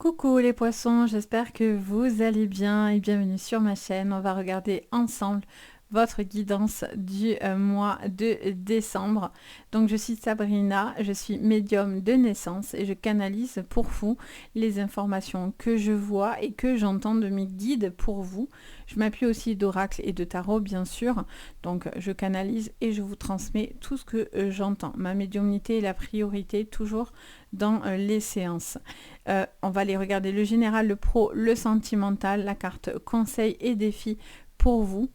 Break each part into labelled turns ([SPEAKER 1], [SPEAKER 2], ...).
[SPEAKER 1] Coucou les poissons, j'espère que vous allez bien et bienvenue sur ma chaîne. On va regarder ensemble votre guidance du mois de décembre. Donc je suis Sabrina, je suis médium de naissance et je canalise pour vous les informations que je vois et que j'entends de mes guides pour vous. Je m'appuie aussi d'oracle et de tarot bien sûr, donc je canalise et je vous transmets tout ce que j'entends. Ma médiumnité est la priorité toujours dans les séances. On va aller regarder le général, le pro, le sentimental, la carte conseil et défi pour vous.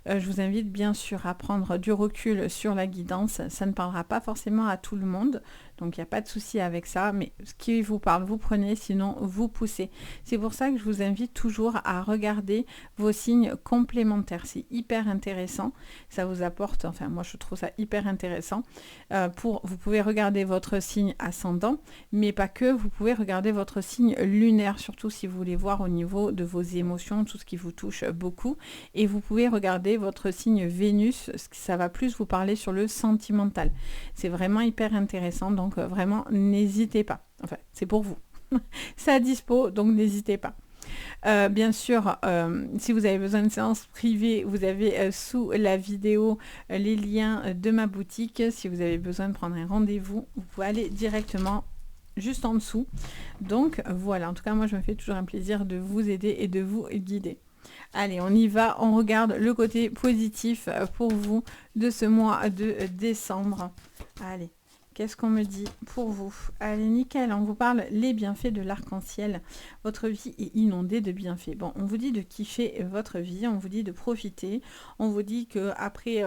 [SPEAKER 1] Je vous invite bien sûr à prendre du recul sur la guidance. Ça ne parlera pas forcément à tout le monde, donc il n'y a pas de souci avec ça, mais ce qui vous parle, vous prenez, sinon vous poussez. C'est pour ça que je vous invite toujours à regarder vos signes complémentaires. C'est hyper intéressant, ça vous apporte, enfin moi je trouve ça hyper intéressant. Vous pouvez regarder votre signe ascendant, mais pas que, vous pouvez regarder votre signe lunaire, surtout si vous voulez voir au niveau de vos émotions, tout ce qui vous touche beaucoup. Et vous pouvez regarder votre signe Vénus, ça va plus vous parler sur le sentimental. C'est vraiment hyper intéressant, donc vraiment n'hésitez pas. Enfin, c'est pour vous. C'est à dispo, donc n'hésitez pas. Bien sûr, si vous avez besoin de séances privées, vous avez sous la vidéo les liens de ma boutique. Si vous avez besoin de prendre un rendez-vous, vous pouvez aller directement juste en dessous. Donc voilà, en tout cas, moi je me fais toujours un plaisir de vous aider et de vous guider. Allez, on y va, on regarde le côté positif pour vous de ce mois de décembre. Allez, qu'est-ce qu'on me dit pour vous? Allez, nickel, on vous parle les bienfaits de l'arc-en-ciel. Votre vie est inondée de bienfaits. Bon, on vous dit de kiffer votre vie, on vous dit de profiter, on vous dit que après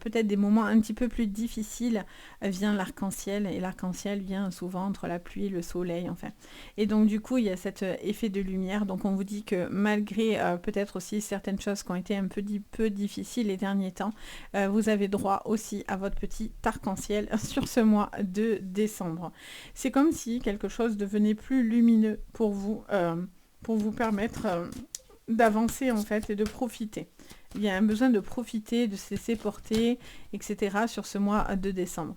[SPEAKER 1] peut-être des moments un petit peu plus difficiles, vient l'arc-en-ciel, et l'arc-en-ciel vient souvent entre la pluie, le soleil, enfin. Et donc du coup, il y a cet effet de lumière, donc on vous dit que malgré peut-être aussi certaines choses qui ont été un peu difficiles les derniers temps, vous avez droit aussi à votre petit arc-en-ciel sur ce mois de décembre. C'est comme si quelque chose devenait plus lumineux pour vous permettre d'avancer en fait et de profiter. Il y a un besoin de profiter, de se laisser porter, etc. sur ce mois de décembre.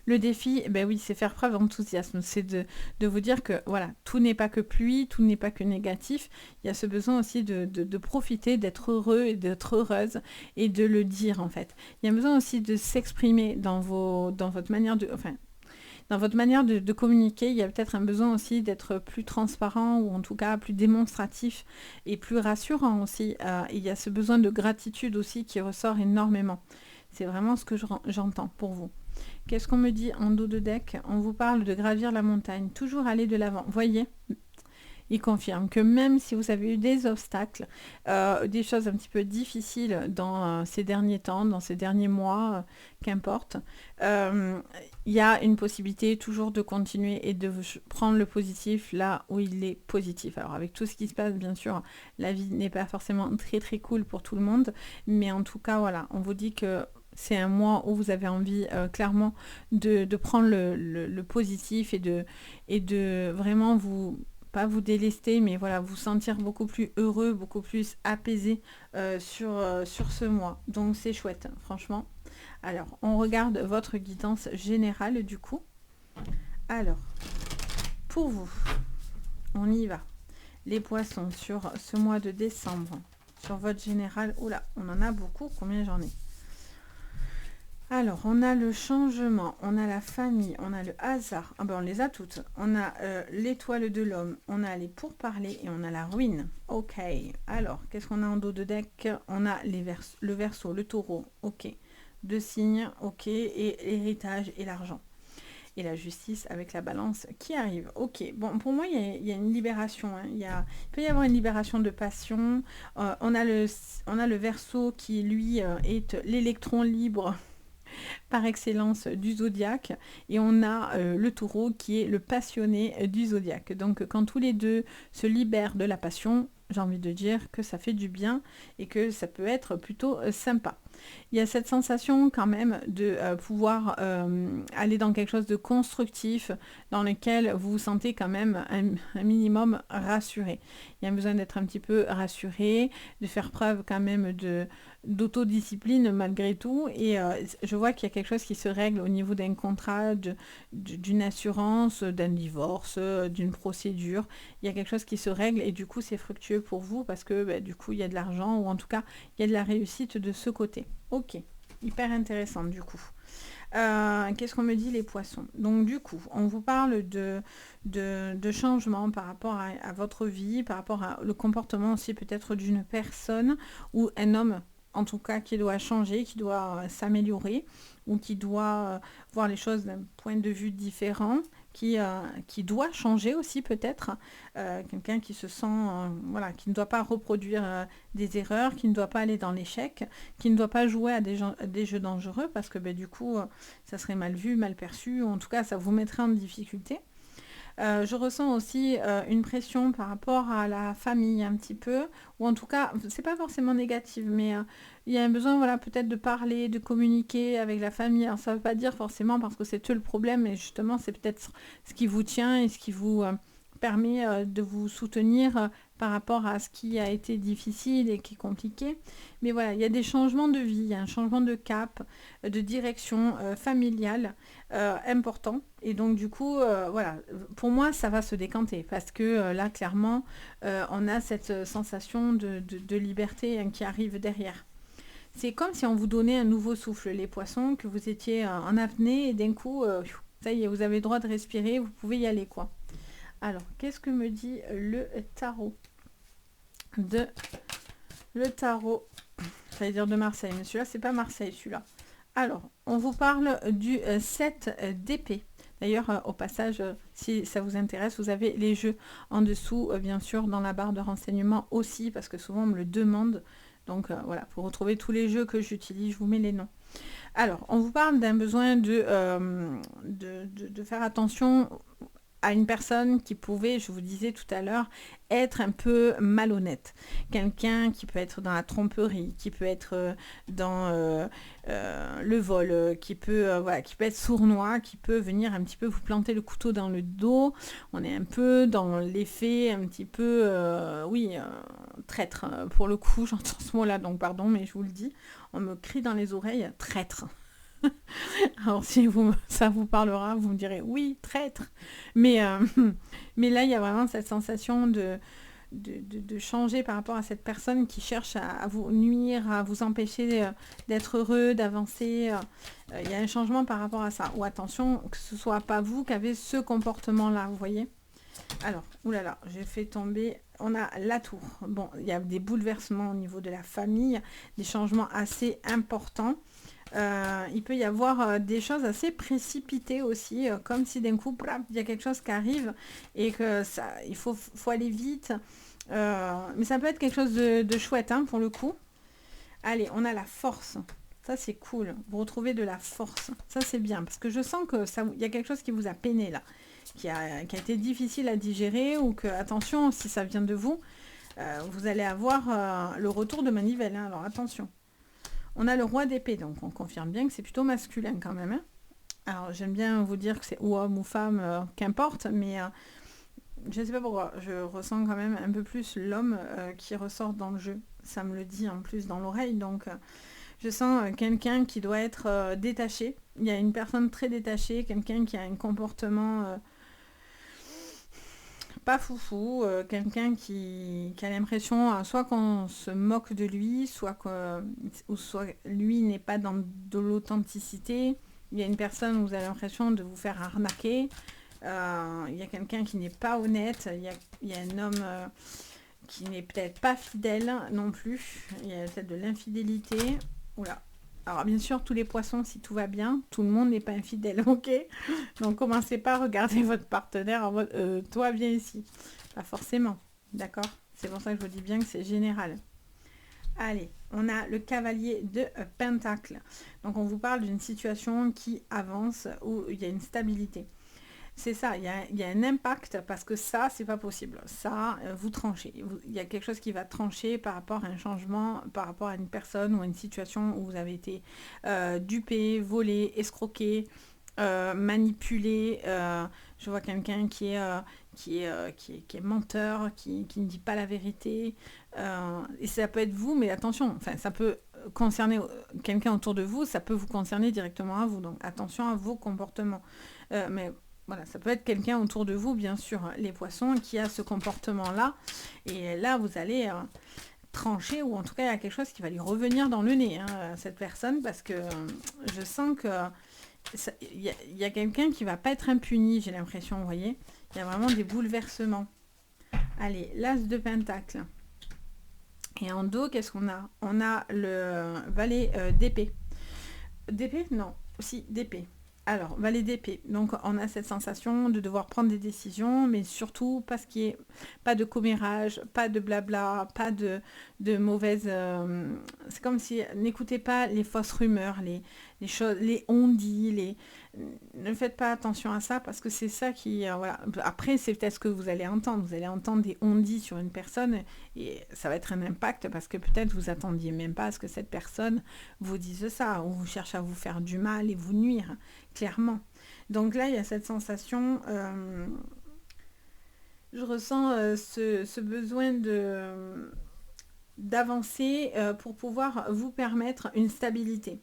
[SPEAKER 1] Le défi, ben oui, c'est faire preuve d'enthousiasme. C'est de vous dire que voilà, tout n'est pas que pluie, tout n'est pas que négatif. Il y a ce besoin aussi de profiter, d'être heureux et d'être heureuse et de le dire en fait. Il y a besoin aussi de s'exprimer dans votre manière de... Enfin, dans votre manière de communiquer, il y a peut-être un besoin aussi d'être plus transparent ou en tout cas plus démonstratif et plus rassurant aussi. Il y a ce besoin de gratitude aussi qui ressort énormément. C'est vraiment ce que j'entends pour vous. Qu'est-ce qu'on me dit en dos de deck? On vous parle de gravir la montagne, toujours aller de l'avant. Voyez, il confirme que même si vous avez eu des obstacles, des choses un petit peu difficiles dans ces derniers temps, dans ces derniers mois, qu'importe, il y a une possibilité toujours de continuer et de prendre le positif là où il est positif. Alors avec tout ce qui se passe, bien sûr, la vie n'est pas forcément très très cool pour tout le monde, mais en tout cas, voilà, on vous dit que c'est un mois où vous avez envie clairement de prendre le positif et de vraiment pas vous délester, mais voilà, vous sentir beaucoup plus heureux, beaucoup plus apaisé sur ce mois. Donc c'est chouette, hein, franchement. Alors, on regarde votre guidance générale du coup. Alors, pour vous, on y va. Les poissons sur ce mois de décembre, sur votre général. Oula, on en a beaucoup, combien j'en ai? Alors, on a le changement, on a la famille, on a le hasard. Ah ben, on les a toutes. On a l'étoile de l'homme, on a les pourparlers et on a la ruine. Ok. Alors, qu'est-ce qu'on a en dos de deck? On a le verseau, le taureau. Ok. Deux signes. Ok. Et l'héritage et l'argent. Et la justice avec la balance qui arrive. Ok. Bon, pour moi, il y a une libération. Hein. Il peut y avoir une libération de passion. On a le verseau qui, lui, est l'électron libre par excellence du zodiaque, et on a le taureau qui est le passionné du zodiaque. Donc quand tous les deux se libèrent de la passion, j'ai envie de dire que ça fait du bien et que ça peut être plutôt sympa. Il y a cette sensation quand même de pouvoir aller dans quelque chose de constructif, dans lequel vous vous sentez quand même un minimum rassuré. Il y a besoin d'être un petit peu rassuré, de faire preuve quand même d'autodiscipline malgré tout. Et je vois qu'il y a quelque chose qui se règle au niveau d'un contrat, d'une assurance, d'un divorce, d'une procédure. Il y a quelque chose qui se règle et du coup c'est fructueux pour vous parce que bah, du coup il y a de l'argent ou en tout cas il y a de la réussite de ce côté. Ok, hyper intéressant du coup. Qu'est-ce qu'on me dit les poissons? Donc du coup, on vous parle de changements par rapport à votre vie, par rapport à le comportement aussi peut-être d'une personne ou un homme en tout cas qui doit changer, qui doit s'améliorer ou qui doit voir les choses d'un point de vue différent, qui doit changer aussi peut-être, quelqu'un qui se sent, voilà, qui ne doit pas reproduire des erreurs, qui ne doit pas aller dans l'échec, qui ne doit pas jouer à des jeux dangereux parce que ben, du coup, ça serait mal vu, mal perçu, ou en tout cas, ça vous mettrait en difficulté. Je ressens aussi une pression par rapport à la famille un petit peu, ou en tout cas, c'est pas forcément négatif, mais il y a un besoin, voilà, peut-être de parler, de communiquer avec la famille. Alors ça veut pas dire forcément parce que c'est eux le problème, mais justement, c'est peut-être ce qui vous tient et ce qui vous permet de vous soutenir par rapport à ce qui a été difficile et qui est compliqué. Mais voilà, il y a des changements de vie, il y a un changement de cap, de direction familiale important. Et donc du coup, voilà, pour moi, ça va se décanter parce que là, clairement, on a cette sensation de liberté qui arrive derrière. C'est comme si on vous donnait un nouveau souffle, les poissons, que vous étiez en apnée et d'un coup, ça y est, vous avez le droit de respirer, vous pouvez y aller, quoi. Alors, qu'est-ce que me dit le tarot de... Le tarot, j'allais dire de Marseille, mais celui-là, c'est pas Marseille, celui-là. Alors, on vous parle du 7 d'épée. D'ailleurs, au passage, si ça vous intéresse, vous avez les jeux en dessous, bien sûr, dans la barre de renseignement aussi, parce que souvent on me le demande. Donc voilà, pour retrouver tous les jeux que j'utilise, je vous mets les noms. Alors, on vous parle d'un besoin de faire attention à une personne qui pouvait, je vous disais tout à l'heure, être un peu malhonnête. Quelqu'un qui peut être dans la tromperie, qui peut être dans le vol, voilà, qui peut être sournois, qui peut venir un petit peu vous planter le couteau dans le dos. On est un peu dans l'effet un petit peu, oui, traître. Pour le coup, j'entends ce mot-là, donc pardon, mais je vous le dis. On me crie dans les oreilles, traître. Alors si ça vous parlera, vous me direz oui, traître. Mais, mais là, il y a vraiment cette sensation de changer par rapport à cette personne qui cherche à vous nuire, à vous empêcher d'être heureux, d'avancer. Il y a un changement par rapport à ça. Ou attention, que ce soit pas vous qui avez ce comportement-là, vous voyez. Alors, oulala, j'ai fait tomber... On a la tour. Bon, il y a des bouleversements au niveau de la famille, des changements assez importants. Il peut y avoir des choses assez précipitées aussi, comme si d'un coup, il y a quelque chose qui arrive et que ça, il faut aller vite. Mais ça peut être quelque chose de chouette hein, pour le coup. Allez, on a la force. Ça, c'est cool. Vous retrouvez de la force. Ça, c'est bien parce que je sens que il y a quelque chose qui vous a peiné là, qui a été difficile à digérer ou que, attention, si ça vient de vous, vous allez avoir le retour de manivelle. Hein, alors, attention. On a le roi d'épée, donc on confirme bien que c'est plutôt masculin quand même. Hein. Alors j'aime bien vous dire que c'est ou homme ou femme, qu'importe, mais je ne sais pas pourquoi, je ressens quand même un peu plus l'homme qui ressort dans le jeu. Ça me le dit en plus dans l'oreille, donc je sens quelqu'un qui doit être détaché. Il y a une personne très détachée, quelqu'un qui a un comportement... pas foufou, quelqu'un qui a l'impression soit qu'on se moque de lui, soit lui n'est pas dans de l'authenticité. Il y a une personne où vous avez l'impression de vous faire arnaquer. Il y a quelqu'un qui n'est pas honnête. Il y a un homme qui n'est peut-être pas fidèle non plus. Il y a peut-être de l'infidélité. Oula. Alors bien sûr, tous les poissons, si tout va bien, tout le monde n'est pas infidèle, ok? Donc commencez pas à regarder votre partenaire en mode toi viens ici. Pas forcément, d'accord? C'est pour ça que je vous dis bien que c'est général. Allez, on a le cavalier de Pentacle. Donc on vous parle d'une situation qui avance où il y a une stabilité. c'est ça, il y a un impact parce que ça, c'est pas possible. Ça, vous tranchez. Il y a quelque chose qui va trancher par rapport à un changement, par rapport à une personne ou à une situation où vous avez été dupé, volé, escroqué, manipulé. Je vois quelqu'un qui est menteur, qui ne dit pas la vérité. Et ça peut être vous, mais attention, enfin, ça peut concerner quelqu'un autour de vous, ça peut vous concerner directement à vous. Donc attention à vos comportements. Mais voilà, ça peut être quelqu'un autour de vous, bien sûr, les poissons, qui a ce comportement-là. Et là, vous allez trancher, ou en tout cas, il y a quelque chose qui va lui revenir dans le nez, hein, à cette personne, parce que je sens que il y a quelqu'un qui va pas être impuni, j'ai l'impression, vous voyez. Il y a vraiment des bouleversements. Allez, l'as de pentacle. Et en dos, qu'est-ce qu'on a? On a le valet d'épée. D'épée? Non, aussi d'épée. Alors, valet d'épée. Donc, on a cette sensation de devoir prendre des décisions, mais surtout parce qu'il n'y ait pas de commérage, pas de blabla, pas de mauvaises... c'est comme si... N'écoutez pas les fausses rumeurs, les choses, les on-dit, ne faites pas attention à ça parce que c'est ça qui... voilà. Après, c'est peut-être ce que vous allez entendre. Vous allez entendre des on-dit sur une personne et ça va être un impact parce que peut-être vous attendiez même pas à ce que cette personne vous dise ça ou vous cherche à vous faire du mal et vous nuire, clairement. Donc là, il y a cette sensation... je ressens ce besoin d'avancer pour pouvoir vous permettre une stabilité.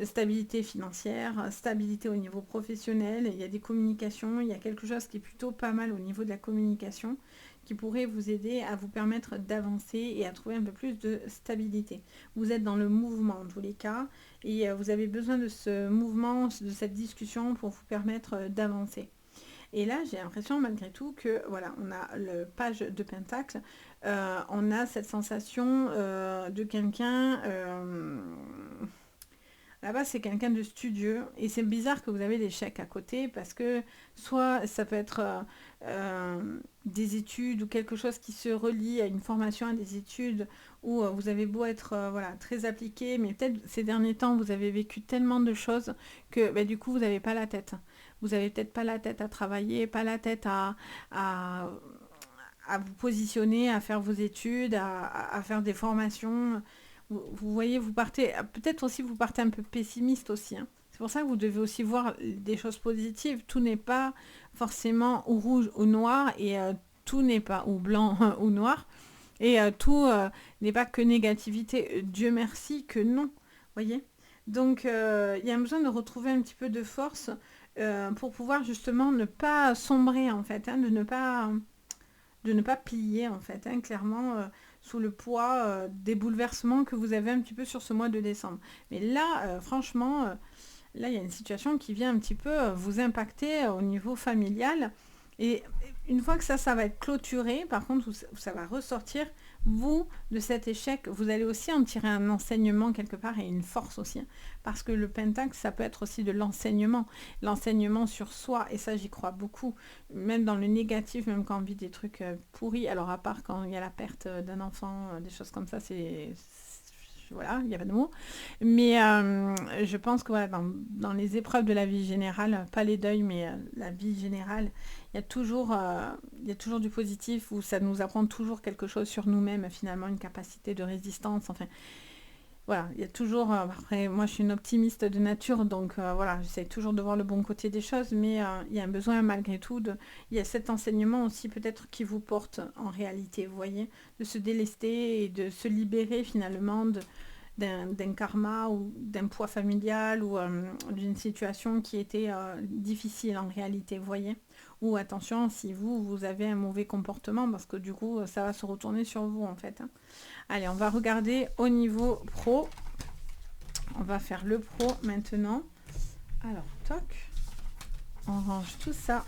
[SPEAKER 1] Stabilité financière, stabilité au niveau professionnel, il y a des communications, il y a quelque chose qui est plutôt pas mal au niveau de la communication qui pourrait vous aider à vous permettre d'avancer et à trouver un peu plus de stabilité. Vous êtes dans le mouvement en tous les cas et vous avez besoin de ce mouvement, de cette discussion pour vous permettre d'avancer. Et là, j'ai l'impression malgré tout que, voilà, on a le page de pentacle, on a cette sensation de quelqu'un... là-bas, c'est quelqu'un de studieux. Et c'est bizarre que vous avez des chèques à côté parce que soit ça peut être des études ou quelque chose qui se relie à une formation, à des études où vous avez beau être voilà, très appliqué, mais peut-être ces derniers temps, vous avez vécu tellement de choses que bah, du coup, vous n'avez pas la tête. Vous n'avez peut-être pas la tête à travailler, pas la tête à, à vous positionner, à faire vos études, à faire des formations. Vous voyez, vous partez, peut-être aussi vous partez un peu pessimiste aussi, hein. C'est pour ça que vous devez aussi voir des choses positives. Tout n'est pas forcément ou rouge ou noir et tout n'est pas ou blanc ou noir. Et tout n'est pas que négativité. Dieu merci que non. Voyez. Donc il y a besoin de retrouver un petit peu de force pour pouvoir justement ne pas sombrer en fait, hein, de ne pas plier en fait, hein, clairement sous le poids des bouleversements que vous avez un petit peu sur ce mois de décembre. Mais là, franchement, là, il y a une situation qui vient un petit peu vous impacter au niveau familial. Et une fois que ça va être clôturé, par contre, ça va ressortir, vous, de cet échec, vous allez aussi en tirer un enseignement quelque part et une force aussi. Hein. Parce que le pentacle, ça peut être aussi de l'enseignement. L'enseignement sur soi, et ça, j'y crois beaucoup. Même dans le négatif, même quand on vit des trucs pourris. Alors, à part quand il y a la perte d'un enfant, des choses comme ça, voilà, il n'y a pas de mots. Mais je pense que voilà, dans les épreuves de la vie générale, pas les deuils, mais la vie générale, il y a toujours du positif où ça nous apprend toujours quelque chose sur nous-mêmes, finalement, une capacité de résistance. Enfin, voilà, il y a toujours... après, moi, je suis une optimiste de nature, donc voilà, j'essaie toujours de voir le bon côté des choses, mais il y a un besoin, malgré tout, il y a cet enseignement aussi, peut-être, qui vous porte en réalité, vous voyez, de se délester et de se libérer, finalement, d'un karma ou d'un poids familial ou d'une situation qui était difficile en réalité, vous voyez. Ou attention, si vous avez un mauvais comportement, parce que du coup, ça va se retourner sur vous, en fait. Hein. Allez, on va regarder au niveau pro. On va faire le pro maintenant. Alors, toc. On range tout ça.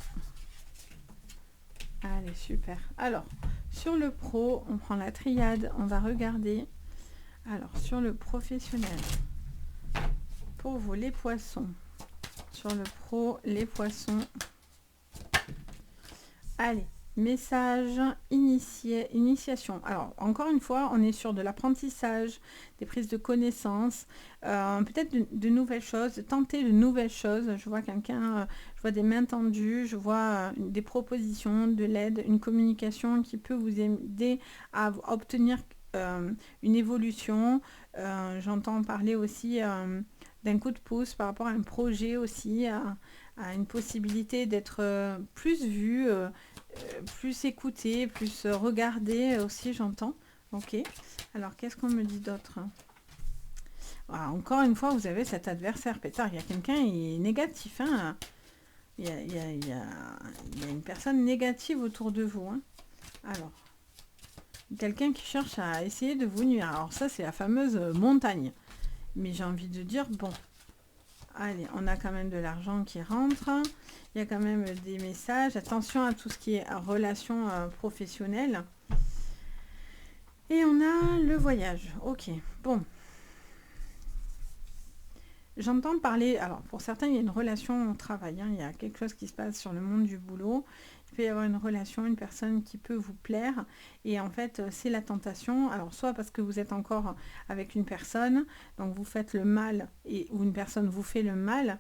[SPEAKER 1] Allez, super. Alors, sur le pro, on prend la triade. On va regarder. Alors, sur le professionnel, pour vous, les poissons. Sur le pro, les poissons. Allez, Message, initiation. Alors, encore une fois, on est sur de l'apprentissage, des prises de connaissances, peut-être de nouvelles choses, de tenter de nouvelles choses. Je vois quelqu'un, je vois des mains tendues, je vois des propositions, de l'aide, une communication qui peut vous aider à obtenir une évolution. J'entends parler aussi d'un coup de pouce par rapport à un projet aussi, à une possibilité d'être plus vu, plus écouté, plus regardé aussi, j'entends. Ok. Alors, qu'est-ce qu'on me dit d'autre? Voilà, encore une fois, vous avez cet adversaire, pétard. Il y a quelqu'un qui est négatif. Hein. Il y a une personne négative autour de vous. Hein. Alors, quelqu'un qui cherche à essayer de vous nuire. Alors ça, c'est la fameuse montagne. Mais j'ai envie de dire, bon, allez, on a quand même de l'argent qui rentre. Il y a quand même des messages. Attention à tout ce qui est relation professionnelle. Et on a le voyage. Ok, bon. J'entends parler, alors pour certains, il y a une relation au travail. Hein, il y a quelque chose qui se passe sur le monde du boulot. Il peut y avoir une relation, une personne qui peut vous plaire. Et en fait, c'est la tentation. Alors, soit parce que vous êtes encore avec une personne, donc vous faites le mal, ou une personne vous fait le mal.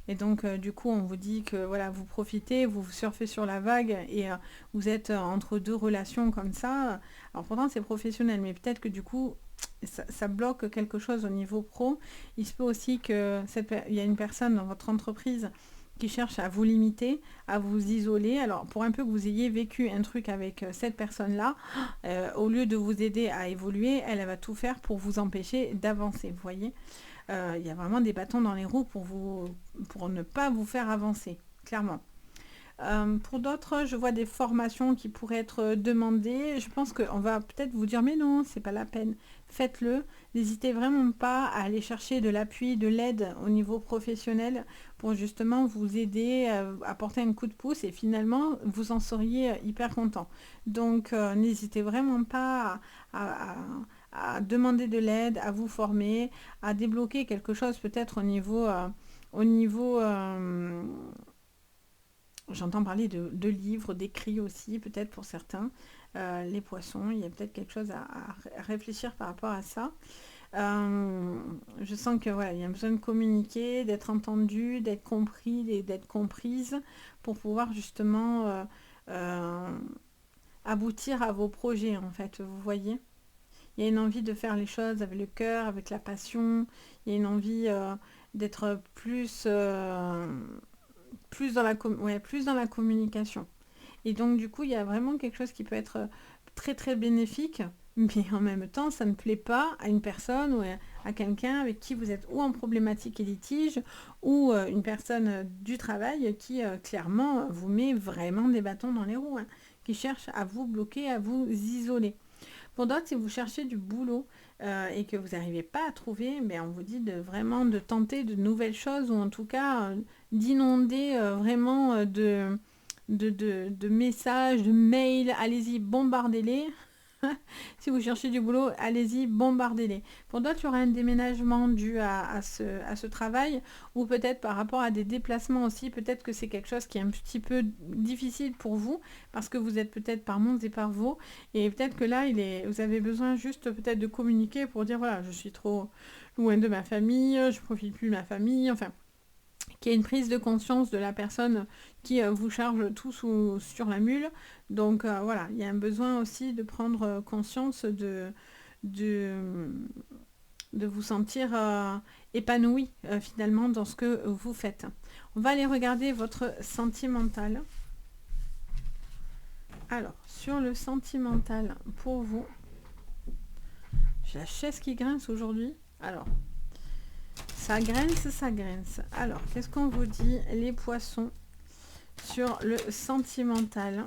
[SPEAKER 1] Et donc, du coup, on vous dit que voilà, vous profitez, vous surfez sur la vague et vous êtes entre deux relations comme ça. Alors, pourtant, c'est professionnel, mais peut-être que du coup, ça bloque quelque chose au niveau pro. Il se peut aussi que il y a une personne dans votre entreprise qui cherche à vous limiter, à vous isoler. Alors, pour un peu que vous ayez vécu un truc avec cette personne-là, au lieu de vous aider à évoluer, elle va tout faire pour vous empêcher d'avancer, vous voyez. Il y a vraiment des bâtons dans les roues pour ne pas vous faire avancer, clairement. Pour d'autres, je vois des formations qui pourraient être demandées. Je pense qu'on va peut-être vous dire, mais non, c'est pas la peine. Faites-le. N'hésitez vraiment pas à aller chercher de l'appui, de l'aide au niveau professionnel pour justement vous aider, apporter un coup de pouce et finalement, vous en seriez hyper content. Donc, n'hésitez vraiment pas à demander de l'aide, à vous former, à débloquer quelque chose peut-être au niveau j'entends parler de livres, d'écrits aussi, peut-être pour certains. Les poissons, il y a peut-être quelque chose à réfléchir par rapport à ça. Je sens que voilà, il y a besoin de communiquer, d'être entendu, d'être compris et d'être comprise pour pouvoir justement aboutir à vos projets, en fait, vous voyez. Il y a une envie de faire les choses avec le cœur, avec la passion. Il y a une envie d'être plus dans la communication. Et donc, du coup, il y a vraiment quelque chose qui peut être très, très bénéfique, mais en même temps, ça ne plaît pas à une personne ou à quelqu'un avec qui vous êtes ou en problématique et litige, ou une personne du travail qui, clairement, vous met vraiment des bâtons dans les roues, hein, qui cherche à vous bloquer, à vous isoler. Pour d'autres, si vous cherchez du boulot et que vous n'arrivez pas à trouver, mais on vous dit vraiment de tenter de nouvelles choses ou en tout cas d'inonder vraiment de messages, de mails. Allez-y, bombardez-les. Si vous cherchez du boulot, allez-y, bombardez-les. Pour d'autres, il y aura un déménagement dû à ce travail ou peut-être par rapport à des déplacements aussi. Peut-être que c'est quelque chose qui est un petit peu difficile pour vous parce que vous êtes peut-être par Mons et par Vaux et peut-être que là, vous avez besoin juste peut-être de communiquer pour dire voilà, je suis trop loin de ma famille, je ne profite plus de ma famille, enfin qu'il y ait une prise de conscience de la personne qui vous charge tout sur la mule. Donc voilà, il y a un besoin aussi de prendre conscience de, de vous sentir épanoui finalement dans ce que vous faites. On va aller regarder votre sentimental. Alors, sur le sentimental pour vous, j'ai la chaise qui grince aujourd'hui. Alors, ça grince, ça grince. Alors, qu'est-ce qu'on vous dit, les poissons, sur le sentimental?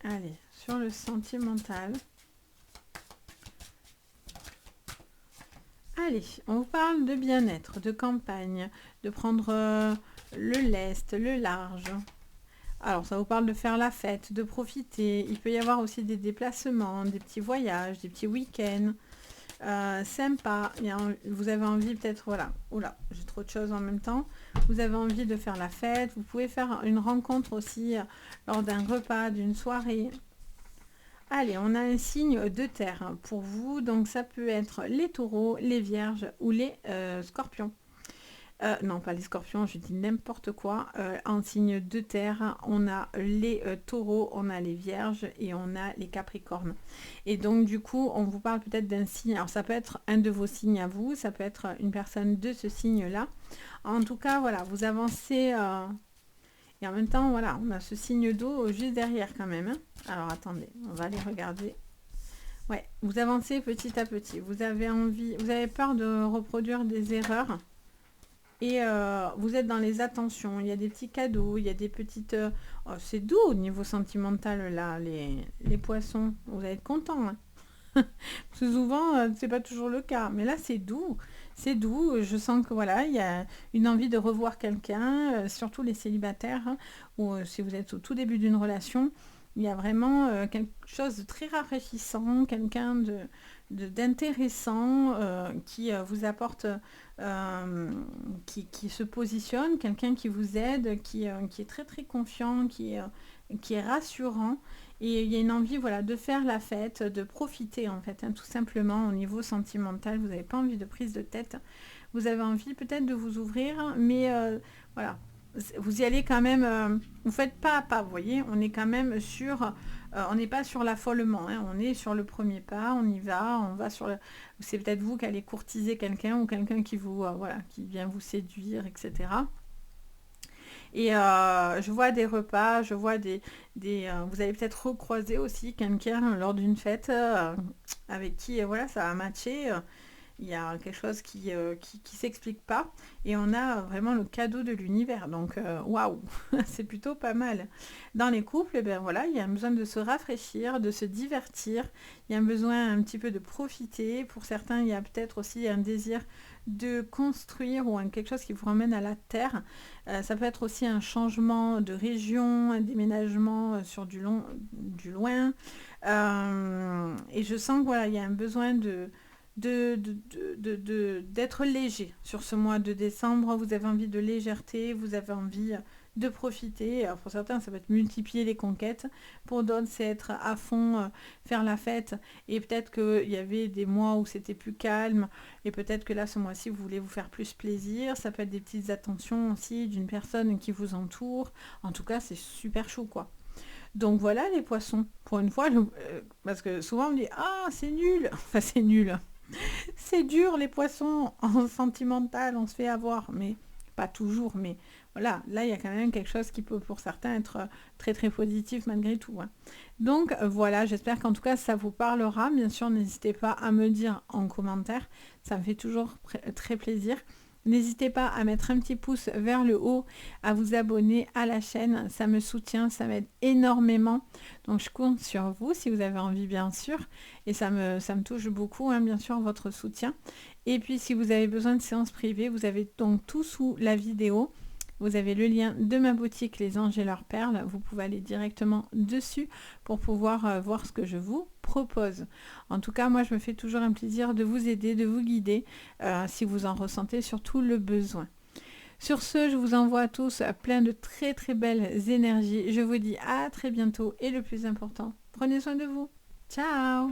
[SPEAKER 1] Allez, sur le sentimental. Allez, on vous parle de bien-être, de campagne, de prendre le lest, le large. Alors, ça vous parle de faire la fête, de profiter. Il peut y avoir aussi des déplacements, des petits voyages, des petits week-ends. sympa. Vous avez envie peut-être, voilà, oula, j'ai trop de choses en même temps. Vous avez envie de faire la fête. Vous pouvez faire une rencontre aussi lors d'un repas, d'une soirée. Allez, on a un signe de terre pour vous. Donc ça peut être les taureaux, les vierges ou les scorpions. Non, pas les scorpions, je dis n'importe quoi. En signe de terre, on a les taureaux, on a les vierges et on a les capricornes. Et donc, du coup, on vous parle peut-être d'un signe. Alors, ça peut être un de vos signes à vous, ça peut être une personne de ce signe-là. En tout cas, voilà, vous avancez. Et en même temps, voilà, on a ce signe d'eau juste derrière quand même, hein. Alors, attendez, on va aller regarder. Ouais, vous avancez petit à petit. Vous avez envie, vous avez peur de reproduire des erreurs. Et vous êtes dans les attentions, il y a des petits cadeaux, il y a des petites... oh, c'est doux au niveau sentimental, là, les poissons. Vous allez être contents, hein. Parce que souvent, c'est pas toujours le cas. Mais là, c'est doux. C'est doux. Je sens que, voilà, il y a une envie de revoir quelqu'un, surtout les célibataires, hein, ou si vous êtes au tout début d'une relation. Il y a vraiment quelque chose de très rafraîchissant, quelqu'un d'intéressant qui vous apporte, qui se positionne, quelqu'un qui vous aide, qui est très très confiant, qui est rassurant. Et il y a une envie, voilà, de faire la fête, de profiter en fait, hein, tout simplement au niveau sentimental. Vous n'avez pas envie de prise de tête. Vous avez envie peut-être de vous ouvrir, mais voilà, vous y allez quand même, vous faites pas à pas, vous voyez, on est quand même sur, on n'est pas sur l'affolement, hein, on est sur le premier pas, on va sur le, c'est peut-être vous qui allez courtiser quelqu'un ou quelqu'un qui vous, voilà, qui vient vous séduire, etc. Et je vois des repas, je vois vous allez peut-être recroiser aussi quelqu'un lors d'une fête avec qui, voilà, ça a matché. Il y a quelque chose qui s'explique pas et on a vraiment le cadeau de l'univers. Donc, waouh, c'est plutôt pas mal. Dans les couples, eh ben voilà, il y a un besoin de se rafraîchir, de se divertir. Il y a un besoin un petit peu de profiter. Pour certains, il y a peut-être aussi un désir de construire ou quelque chose qui vous ramène à la terre. Ça peut être aussi un changement de région, un déménagement sur du loin. Et je sens que voilà, il y a un besoin d'être léger sur ce mois de décembre. Vous avez envie de légèreté, vous avez envie de profiter. Alors pour certains, ça va être multiplier les conquêtes. Pour d'autres, c'est être à fond, faire la fête. Et peut-être qu'il y avait des mois où c'était plus calme. Et peut-être que là, ce mois-ci, vous voulez vous faire plus plaisir. Ça peut être des petites attentions aussi d'une personne qui vous entoure. En tout cas, c'est super chou, quoi. Donc voilà les poissons. Pour une fois, parce que souvent on me dit ah c'est nul. Enfin c'est nul. C'est dur les poissons en sentimental, on se fait avoir, mais pas toujours, mais voilà, là il y a quand même quelque chose qui peut pour certains être très très positif malgré tout, hein. Donc voilà, j'espère qu'en tout cas ça vous parlera. Bien sûr, n'hésitez pas à me dire en commentaire, ça me fait toujours très plaisir. N'hésitez pas à mettre un petit pouce vers le haut, à vous abonner à la chaîne, ça me soutient, ça m'aide énormément. Donc je compte sur vous si vous avez envie bien sûr. Et ça me touche beaucoup, hein, bien sûr, votre soutien. Et puis si vous avez besoin de séances privées, vous avez donc tout sous la vidéo. Vous avez le lien de ma boutique Les Anges et leurs perles. Vous pouvez aller directement dessus pour pouvoir voir ce que je vous propose. En tout cas, moi, je me fais toujours un plaisir de vous aider, de vous guider si vous en ressentez surtout le besoin. Sur ce, je vous envoie à tous plein de très très belles énergies. Je vous dis à très bientôt et le plus important, prenez soin de vous. Ciao!